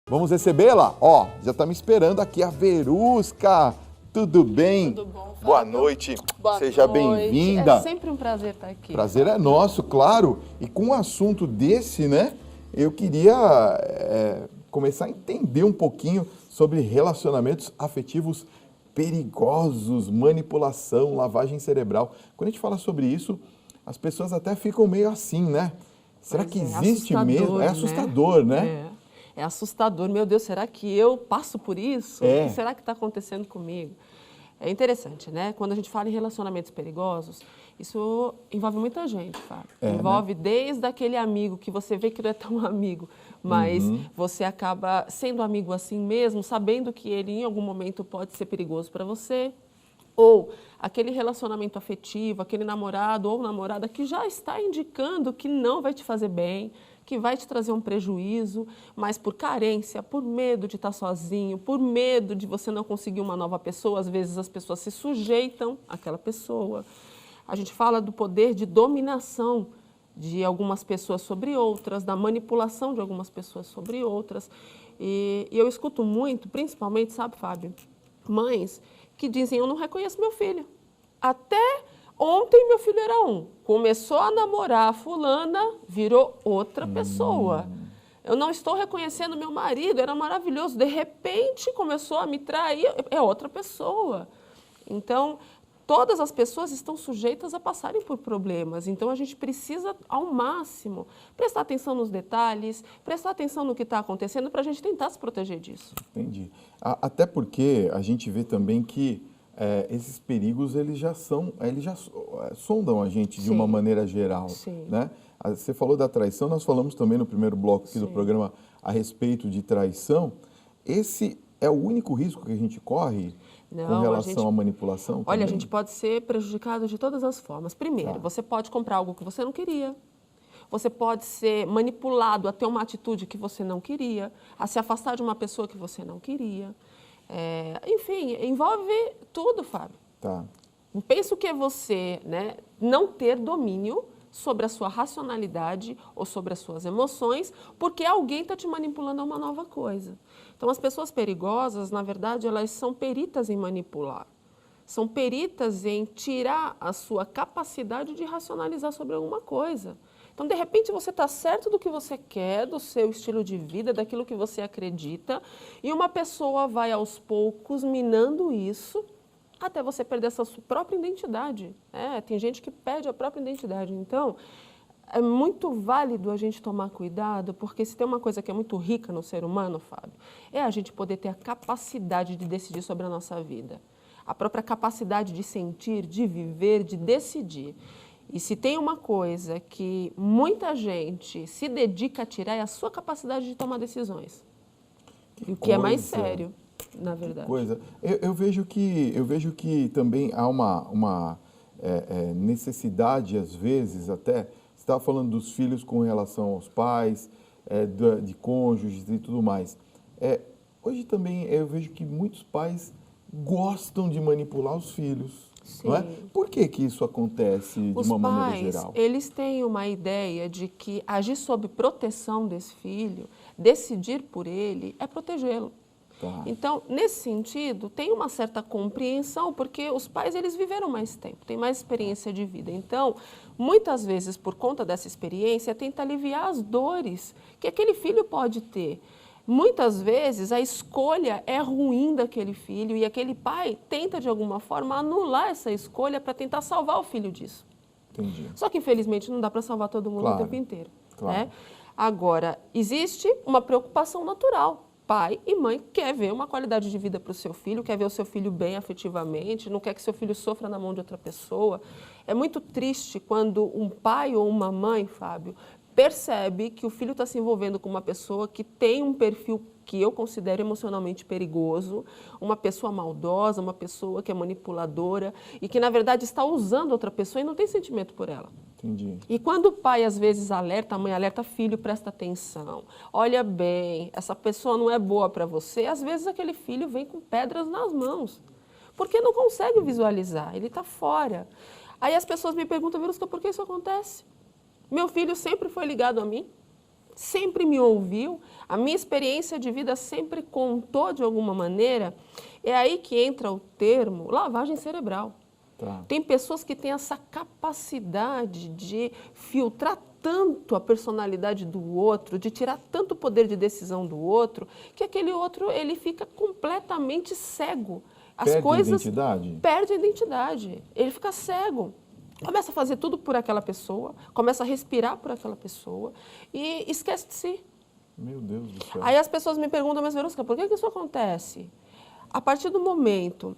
Vamos recebê-la? Ó, já tá me esperando aqui a Verusca. Tudo bem? Tudo bom, Fábio? Boa noite. Boa Seja noite. bem-vinda. É sempre um prazer estar aqui. Prazer é nosso, claro. E com um assunto desse, né? Eu queria começar a entender um pouquinho sobre relacionamentos afetivos perigosos, manipulação, lavagem cerebral. Quando a gente fala sobre isso, as pessoas até ficam meio assim, né? Será que existe mesmo? É assustador, né? É assustador. Meu Deus, será que eu passo por isso? É. O que será que está acontecendo comigo? É interessante, né? Quando a gente fala em relacionamentos perigosos, isso envolve muita gente, Fábio. Envolve desde aquele amigo que você vê que não é tão amigo, mas você acaba sendo amigo assim mesmo, sabendo que ele em algum momento pode ser perigoso para você. Ou aquele relacionamento afetivo, aquele namorado ou namorada que já está indicando que não vai te fazer bem, que vai te trazer um prejuízo, mas por carência, por medo de estar sozinho, por medo de você não conseguir uma nova pessoa, às vezes as pessoas se sujeitam àquela pessoa. A gente fala do poder de dominação de algumas pessoas sobre outras, da manipulação de algumas pessoas sobre outras. E eu escuto muito, principalmente, sabe, Fábio, mães que dizem, eu não reconheço meu filho. Até ontem meu filho era um. Começou a namorar a fulana, virou outra pessoa. Eu não estou reconhecendo meu marido, era maravilhoso. De repente começou a me trair, é outra pessoa. Então, todas as pessoas estão sujeitas a passarem por problemas. Então, a gente precisa, ao máximo, prestar atenção nos detalhes, prestar atenção no que está acontecendo para a gente tentar se proteger disso. Entendi. Até porque a gente vê também que esses perigos, eles já sondam a gente de uma maneira geral, né? Você falou da traição, nós falamos também no primeiro bloco aqui do programa a respeito de traição. Esse é o único risco que a gente corre com relação à manipulação? Olha, também? a gente pode ser prejudicado de todas as formas. Primeiro, você pode comprar algo que você não queria. Você pode ser manipulado a ter uma atitude que você não queria, a se afastar de uma pessoa que você não queria. Enfim, envolve tudo, Fábio. Tá. Penso que é você, né, não ter domínio sobre a sua racionalidade ou sobre as suas emoções, porque alguém está te manipulando a uma nova coisa. Então, as pessoas perigosas, na verdade, elas são peritas em manipular. São peritas em tirar a sua capacidade de racionalizar sobre alguma coisa. Então, de repente, você está certo do que você quer, do seu estilo de vida, daquilo que você acredita, e uma pessoa vai aos poucos minando isso até você perder essa sua própria identidade. Tem gente que perde a própria identidade. Então, é muito válido a gente tomar cuidado, porque se tem uma coisa que é muito rica no ser humano, Fábio, é a gente poder ter a capacidade de decidir sobre a nossa vida. A própria capacidade de sentir, de viver, de decidir. E se tem uma coisa que muita gente se dedica a tirar é a sua capacidade de tomar decisões. E o que é mais sério, na verdade. Eu vejo que também há uma necessidade, às vezes, até, você estava falando dos filhos com relação aos pais, de cônjuges e tudo mais. Hoje também eu vejo que muitos pais gostam de manipular os filhos. Não é? Por que isso acontece de uma maneira geral? Os pais, eles têm uma ideia de que agir sob proteção desse filho, decidir por ele, é protegê-lo. Tá. Então, nesse sentido, tem uma certa compreensão, porque os pais, eles viveram mais tempo, têm mais experiência de vida. Então, muitas vezes, por conta dessa experiência, tenta aliviar as dores que aquele filho pode ter. Muitas vezes a escolha é ruim daquele filho e aquele pai tenta, de alguma forma, anular essa escolha para tentar salvar o filho disso. Entendi. Só que, infelizmente, não dá para salvar todo mundo o tempo inteiro. Claro. Né? Agora, existe uma preocupação natural. Pai e mãe quer ver uma qualidade de vida para o seu filho, quer ver o seu filho bem afetivamente, não quer que seu filho sofra na mão de outra pessoa. É muito triste quando um pai ou uma mãe, Fábio, percebe que o filho está se envolvendo com uma pessoa que tem um perfil que eu considero emocionalmente perigoso, uma pessoa maldosa, uma pessoa que é manipuladora e que, na verdade, está usando outra pessoa e não tem sentimento por ela. Entendi. E quando o pai, às vezes, alerta, a mãe alerta, filho, presta atenção, olha bem, essa pessoa não é boa para você, às vezes aquele filho vem com pedras nas mãos, porque não consegue visualizar, ele está fora. Aí as pessoas me perguntam, Verusca, por que isso acontece? Meu filho sempre foi ligado a mim, sempre me ouviu, a minha experiência de vida sempre contou de alguma maneira. É aí que entra o termo lavagem cerebral. Tá. Tem pessoas que têm essa capacidade de filtrar tanto a personalidade do outro, de tirar tanto poder de decisão do outro, que aquele outro ele fica completamente cego. Perde a identidade? Perde a identidade. Ele fica cego. Começa a fazer tudo por aquela pessoa, começa a respirar por aquela pessoa e esquece de si. Meu Deus do céu. Aí as pessoas me perguntam, mas Verusca, por que isso acontece? A partir do momento,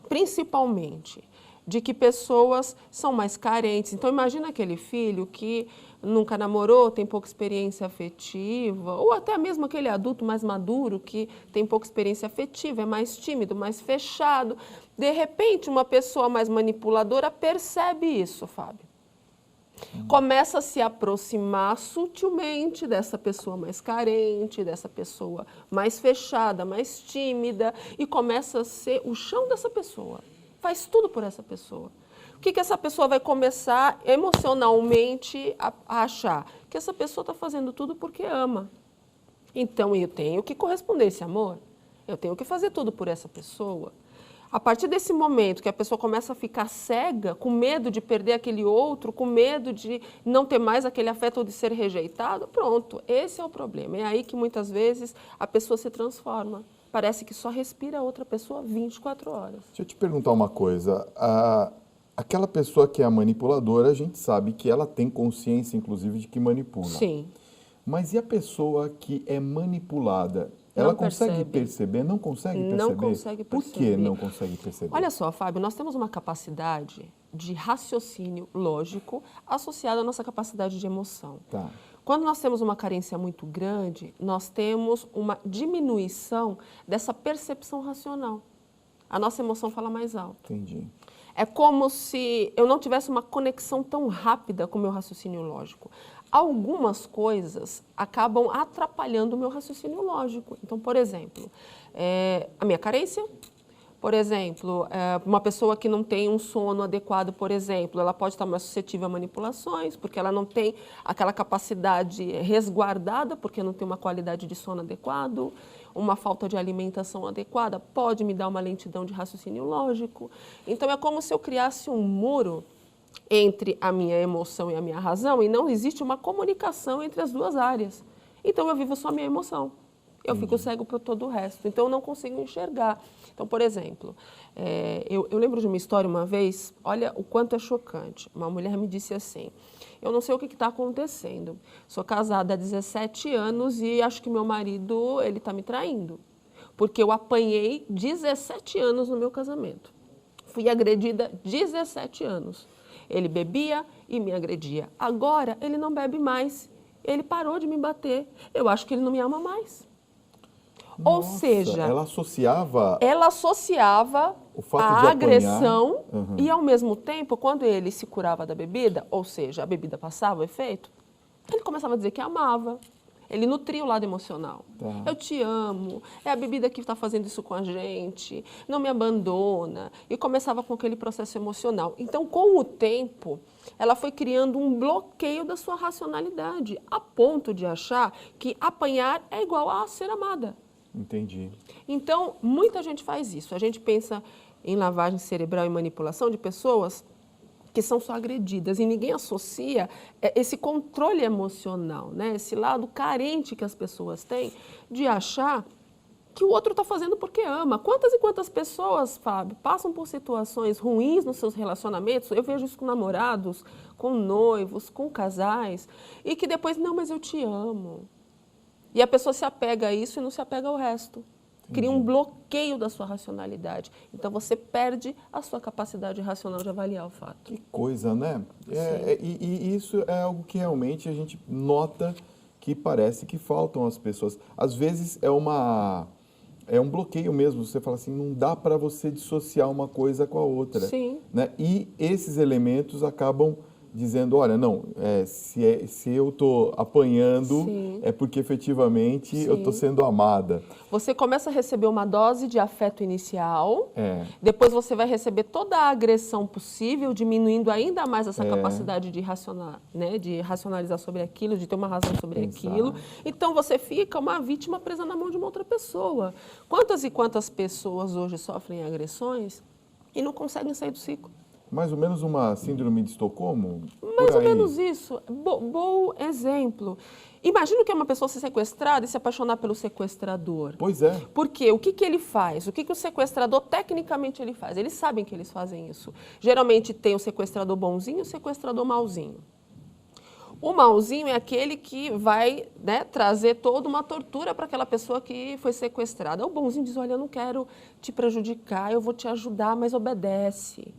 principalmente, de que pessoas são mais carentes. Então, imagina aquele filho que nunca namorou, tem pouca experiência afetiva, ou até mesmo aquele adulto mais maduro que tem pouca experiência afetiva, é mais tímido, mais fechado. De repente, uma pessoa mais manipuladora percebe isso, Fábio. Começa a se aproximar sutilmente dessa pessoa mais carente, dessa pessoa mais fechada, mais tímida, e começa a ser o chão dessa pessoa. Faz tudo por essa pessoa. O que essa pessoa vai começar emocionalmente a achar? Que essa pessoa está fazendo tudo porque ama. Então, eu tenho que corresponder a esse amor. Eu tenho que fazer tudo por essa pessoa. A partir desse momento que a pessoa começa a ficar cega, com medo de perder aquele outro, com medo de não ter mais aquele afeto ou de ser rejeitado, pronto, esse é o problema. É aí que muitas vezes a pessoa se transforma. Parece que só respira a outra pessoa 24 horas. Deixa eu te perguntar uma coisa. Aquela pessoa que é a manipuladora, a gente sabe que ela tem consciência, inclusive, de que manipula. Sim. Mas e a pessoa que é manipulada? Ela consegue perceber? Não consegue perceber? Não consegue perceber. Por que não consegue perceber? Olha só, Fábio, nós temos uma capacidade de raciocínio lógico associada à nossa capacidade de emoção. Tá. Quando nós temos uma carência muito grande, nós temos uma diminuição dessa percepção racional. A nossa emoção fala mais alto. Entendi. É como se eu não tivesse uma conexão tão rápida com o meu raciocínio lógico. Algumas coisas acabam atrapalhando o meu raciocínio lógico. Então, por exemplo, a minha carência. Por exemplo, uma pessoa que não tem um sono adequado, por exemplo, ela pode estar mais suscetível a manipulações, porque ela não tem aquela capacidade resguardada, porque não tem uma qualidade de sono adequado, uma falta de alimentação adequada, pode me dar uma lentidão de raciocínio lógico. Então, é como se eu criasse um muro entre a minha emoção e a minha razão, e não existe uma comunicação entre as duas áreas. Então, eu vivo só a minha emoção. Eu fico cego para todo o resto, então eu não consigo enxergar. Então, por exemplo, eu lembro de uma história uma vez, olha o quanto é chocante. Uma mulher me disse assim, eu não sei o que está acontecendo, sou casada há 17 anos e acho que meu marido ele está me traindo, porque eu apanhei 17 anos no meu casamento. Fui agredida 17 anos. Ele bebia e me agredia. Agora ele não bebe mais, ele parou de me bater. Eu acho que ele não me ama mais. Nossa, ou seja, ela associava o fato a de agressão apanhar, e, ao mesmo tempo, quando ele se curava da bebida, ou seja, a bebida passava o efeito, ele começava a dizer que amava. Ele nutria o lado emocional. Tá. Eu te amo, é a bebida que está fazendo isso com a gente, não me abandona. E começava com aquele processo emocional. Então, com o tempo, ela foi criando um bloqueio da sua racionalidade, a ponto de achar que apanhar é igual a ser amada. Entendi. Então, muita gente faz isso. A gente pensa em lavagem cerebral e manipulação de pessoas que são só agredidas e ninguém associa esse controle emocional, né? Esse lado carente que as pessoas têm de achar que o outro está fazendo porque ama. Quantas e quantas pessoas, Fábio, passam por situações ruins nos seus relacionamentos? Eu vejo isso com namorados, com noivos, com casais, e que depois, não, mas eu te amo. E a pessoa se apega a isso e não se apega ao resto. Cria um bloqueio da sua racionalidade. Então, você perde a sua capacidade racional de avaliar o fato. Que coisa, né? E isso é algo que realmente a gente nota que parece que faltam às pessoas. Às vezes é um bloqueio mesmo. Você fala assim, não dá para você dissociar uma coisa com a outra. Sim. Né? E esses elementos acabam dizendo, olha, não, se eu estou apanhando, Sim. é porque efetivamente eu estou Sim. sendo amada. Você começa a receber uma dose de afeto inicial, É. depois você vai receber toda a agressão possível, diminuindo ainda mais essa capacidade de racionalizar sobre aquilo, de ter uma razão sobre aquilo. Então você fica uma vítima presa na mão de uma outra pessoa. Quantas e quantas pessoas hoje sofrem agressões e não conseguem sair do ciclo? Mais ou menos uma síndrome de Estocolmo? Mais ou menos isso. Bom exemplo. Imagina que é uma pessoa ser sequestrada e se apaixonar pelo sequestrador. Pois é. Porque o que ele faz? O que o sequestrador, tecnicamente, ele faz? Eles sabem que eles fazem isso. Geralmente tem o sequestrador bonzinho e o sequestrador mauzinho. O mauzinho é aquele que vai, né, trazer toda uma tortura para aquela pessoa que foi sequestrada. O bonzinho diz, olha, eu não quero te prejudicar, eu vou te ajudar, mas obedece.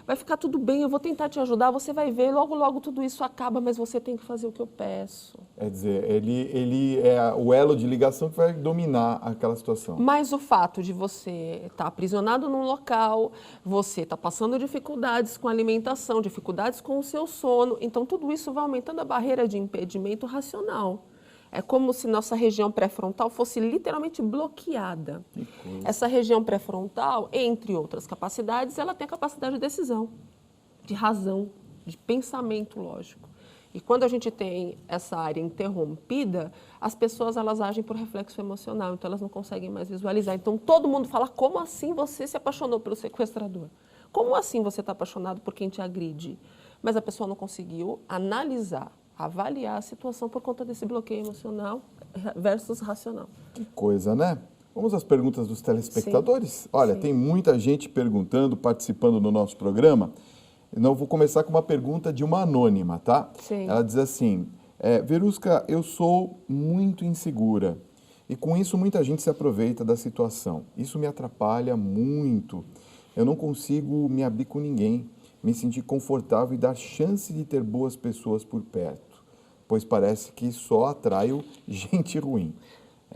Vai ficar tudo bem, eu vou tentar te ajudar, você vai ver, logo, logo tudo isso acaba, mas você tem que fazer o que eu peço. Quer dizer, ele é o elo de ligação que vai dominar aquela situação. Mas o fato de você estar aprisionado num local, você está passando dificuldades com a alimentação, dificuldades com o seu sono, então tudo isso vai aumentando a barreira de impedimento racional. É como se nossa região pré-frontal fosse literalmente bloqueada. Essa região pré-frontal, entre outras capacidades, ela tem a capacidade de decisão, de razão, de pensamento lógico. E quando a gente tem essa área interrompida, as pessoas elas agem por reflexo emocional, então elas não conseguem mais visualizar. Então todo mundo fala, como assim você se apaixonou pelo sequestrador? Como assim você está apaixonado por quem te agride? Mas a pessoa não conseguiu analisar, avaliar a situação por conta desse bloqueio emocional versus racional. Que coisa, né? Vamos às perguntas dos telespectadores? Sim. Olha, Sim. tem muita gente perguntando, participando do nosso programa. Então, eu vou começar com uma pergunta de uma anônima, tá? Sim. Ela diz assim, Verusca, eu sou muito insegura e com isso muita gente se aproveita da situação. Isso me atrapalha muito. Eu não consigo me abrir com ninguém, me sentir confortável e dar chance de ter boas pessoas por perto, pois parece que só atraio gente ruim.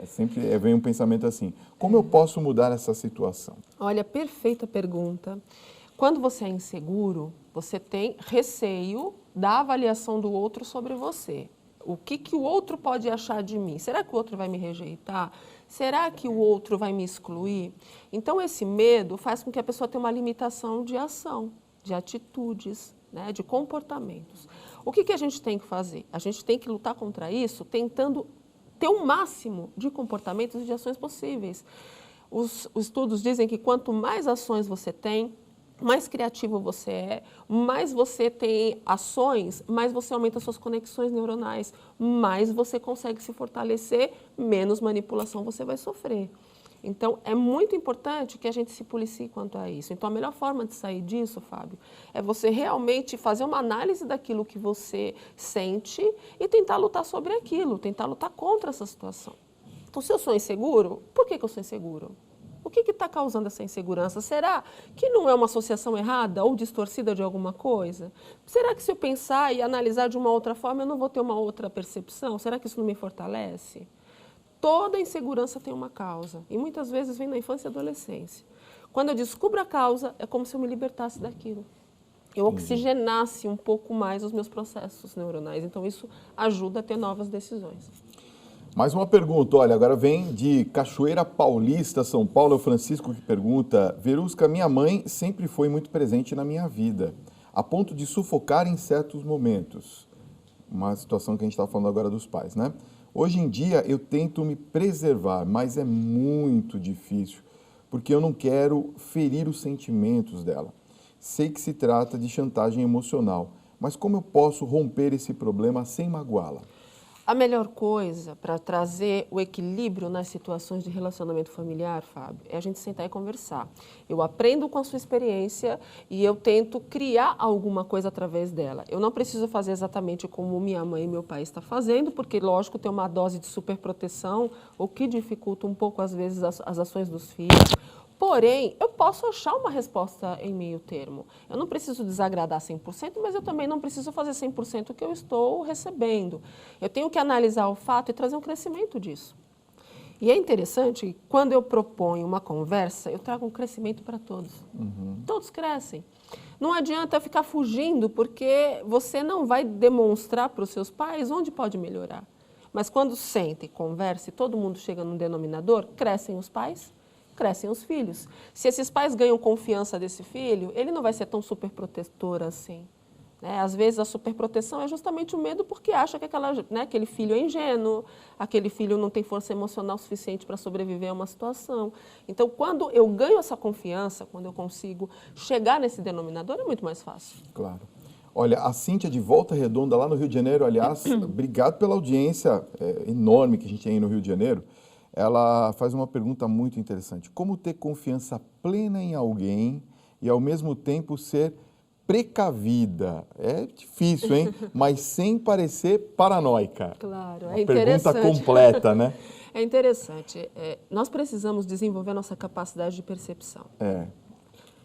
Sempre vem um pensamento assim, como eu posso mudar essa situação? Olha, perfeita pergunta. Quando você é inseguro, você tem receio da avaliação do outro sobre você. O que o outro pode achar de mim? Será que o outro vai me rejeitar? Será que o outro vai me excluir? Então, esse medo faz com que a pessoa tenha uma limitação de ação, de atitudes, né, de comportamentos. O que a gente tem que fazer? A gente tem que lutar contra isso tentando ter o máximo de comportamentos e de ações possíveis. Os estudos dizem que quanto mais ações você tem, mais criativo você é, mais você tem ações, mais você aumenta suas conexões neuronais, mais você consegue se fortalecer, menos manipulação você vai sofrer. Então, é muito importante que a gente se policie quanto a isso. Então, a melhor forma de sair disso, Fábio, é você realmente fazer uma análise daquilo que você sente e tentar lutar sobre aquilo, tentar lutar contra essa situação. Então, se eu sou inseguro, por que eu sou inseguro? O que está causando essa insegurança? Será que não é uma associação errada ou distorcida de alguma coisa? Será que se eu pensar e analisar de uma outra forma, eu não vou ter uma outra percepção? Será que isso não me fortalece? Toda insegurança tem uma causa e muitas vezes vem na infância e adolescência. Quando eu descubro a causa, é como se eu me libertasse daquilo. Eu oxigenasse um pouco mais os meus processos neuronais. Então, isso ajuda a ter novas decisões. Mais uma pergunta, olha, agora vem de Cachoeira Paulista, São Paulo, é o Francisco que pergunta, Verusca, minha mãe sempre foi muito presente na minha vida, a ponto de sufocar em certos momentos. Uma situação que a gente está falando agora dos pais, né? Hoje em dia eu tento me preservar, mas é muito difícil, porque eu não quero ferir os sentimentos dela. Sei que se trata de chantagem emocional, mas como eu posso romper esse problema sem magoá-la? A melhor coisa para trazer o equilíbrio nas situações de relacionamento familiar, Fábio, é a gente sentar e conversar. Eu aprendo com a sua experiência e eu tento criar alguma coisa através dela. Eu não preciso fazer exatamente como minha mãe e meu pai estão fazendo, porque, lógico, tem uma dose de superproteção, o que dificulta um pouco, às vezes, as ações dos filhos. Porém, eu posso achar uma resposta em meio termo. Eu não preciso desagradar 100%, mas eu também não preciso fazer 100% o que eu estou recebendo. Eu tenho que analisar o fato e trazer um crescimento disso. E é interessante, quando eu proponho uma conversa, eu trago um crescimento para todos. Todos crescem. Não adianta ficar fugindo, porque você não vai demonstrar para os seus pais onde pode melhorar. Mas quando senta e conversa e todo mundo chega num denominador, crescem os pais, crescem os filhos. Se esses pais ganham confiança desse filho, ele não vai ser tão superprotetor assim. Às vezes a superproteção é justamente o medo porque acha que aquele filho é ingênuo, aquele filho não tem força emocional suficiente para sobreviver a uma situação. Então, quando eu ganho essa confiança, quando eu consigo chegar nesse denominador, é muito mais fácil. Claro. Olha, a Cíntia de Volta Redonda, lá no Rio de Janeiro, aliás, obrigado pela audiência enorme que a gente tem aí no Rio de Janeiro. Ela faz uma pergunta muito interessante. Como ter confiança plena em alguém e, ao mesmo tempo, ser precavida? É difícil, hein? Mas sem parecer paranoica. Claro, uma pergunta completa, né? É interessante. Nós precisamos desenvolver nossa capacidade de percepção.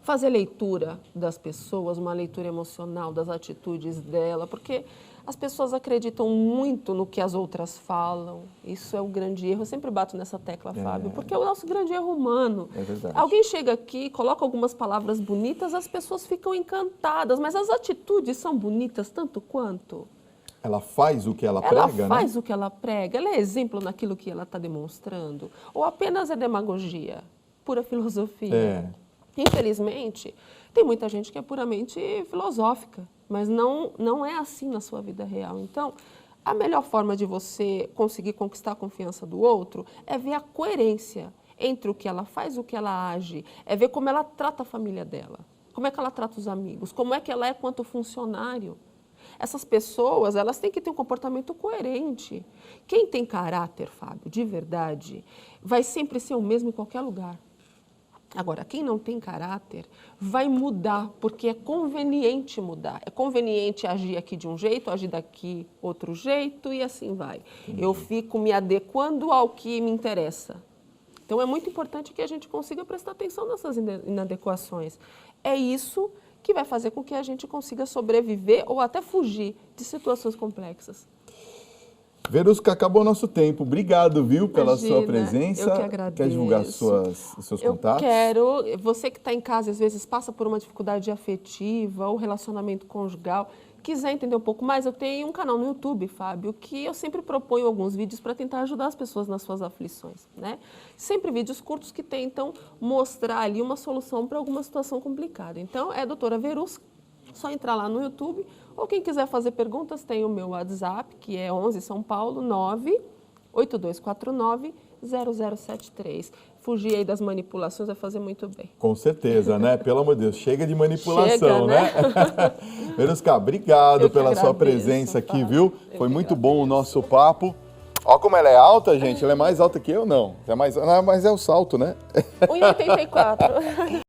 Fazer leitura das pessoas, uma leitura emocional das atitudes dela, porque as pessoas acreditam muito no que as outras falam. Isso é o grande erro. Eu sempre bato nessa tecla, Fábio, porque é o nosso grande erro humano. É verdade. Alguém chega aqui, coloca algumas palavras bonitas, as pessoas ficam encantadas, mas as atitudes são bonitas tanto quanto. Ela faz o que ela prega, né? Ela faz o que ela prega, ela é exemplo naquilo que ela está demonstrando, ou apenas é demagogia, pura filosofia. Infelizmente, tem muita gente que é puramente filosófica, mas não é assim na sua vida real. Então, a melhor forma de você conseguir conquistar a confiança do outro é ver a coerência entre o que ela faz e o que ela age, é ver como ela trata a família dela, como é que ela trata os amigos, como é que ela é quanto funcionário. Essas pessoas, elas têm que ter um comportamento coerente. Quem tem caráter, Fábio, de verdade, vai sempre ser o mesmo em qualquer lugar. Agora, quem não tem caráter vai mudar, porque é conveniente mudar. É conveniente agir aqui de um jeito, agir daqui outro jeito e assim vai. Eu fico me adequando ao que me interessa. Então, é muito importante que a gente consiga prestar atenção nessas inadequações. É isso que vai fazer com que a gente consiga sobreviver ou até fugir de situações complexas. Verusca, acabou o nosso tempo. Obrigado, viu, pela sua presença. Eu que agradeço. Quer divulgar os seus contatos? Eu quero. Você que está em casa, às vezes passa por uma dificuldade afetiva ou relacionamento conjugal, quiser entender um pouco mais, eu tenho um canal no YouTube, Fábio, que eu sempre proponho alguns vídeos para tentar ajudar as pessoas nas suas aflições, né? Sempre vídeos curtos que tentam mostrar ali uma solução para alguma situação complicada. Então, é a doutora Verusca. Só entrar lá no YouTube, ou quem quiser fazer perguntas, tem o meu WhatsApp, que é 11 São Paulo 98249-0073. Fugir aí das manipulações vai fazer muito bem. Com certeza, né? Pelo amor de Deus, chega de manipulação, né? Verusca, obrigado pela sua presença aqui, viu? Foi muito bom o nosso papo. Olha como ela é alta, gente. Ela é mais alta que eu, não. Mas é o salto, né? 1,84.